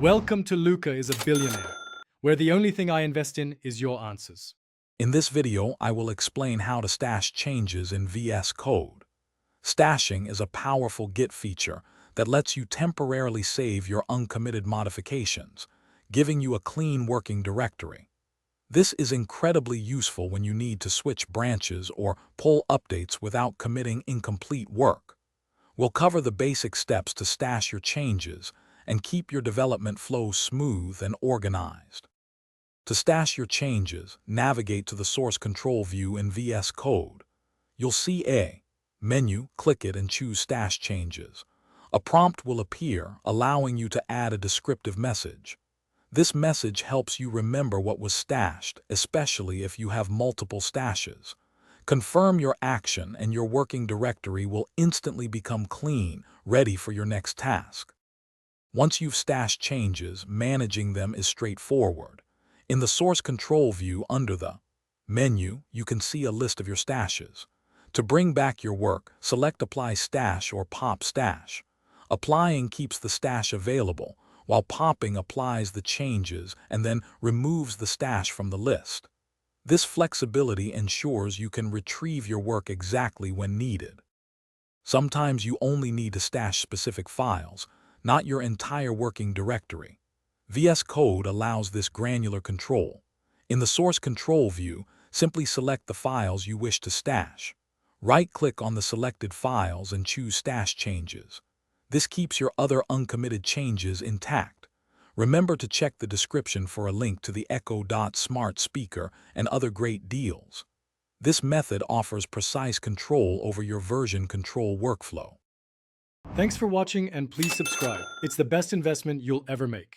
Welcome to Luca is a Billionaire, where the only thing I invest in is your answers. In this video, I will explain how to stash changes in VS Code. Stashing is a powerful Git feature that lets you temporarily save your uncommitted modifications, giving you a clean working directory. This is incredibly useful when you need to switch branches or pull updates without committing incomplete work. We'll cover the basic steps to stash your changes and keep your development flow smooth and organized. To stash your changes, navigate to the Source Control view in VS Code. You'll see a menu, click it and choose Stash Changes. A prompt will appear, allowing you to add a descriptive message. This message helps you remember what was stashed, especially if you have multiple stashes. Confirm your action and your working directory will instantly become clean, ready for your next task. Once you've stashed changes, managing them is straightforward. In the Source Control view under the menu, you can see a list of your stashes. To bring back your work, select Apply Stash or Pop Stash. Applying keeps the stash available, while popping applies the changes and then removes the stash from the list. This flexibility ensures you can retrieve your work exactly when needed. Sometimes you only need to stash specific files, not your entire working directory. VS Code allows this granular control. In the Source Control view, simply select the files you wish to stash. Right-click on the selected files and choose Stash Changes. This keeps your other uncommitted changes intact. Remember to check the description for a link to the Echo.Smart speaker and other great deals. This method offers precise control over your version control workflow. Thanks for watching and please subscribe. It's the best investment you'll ever make.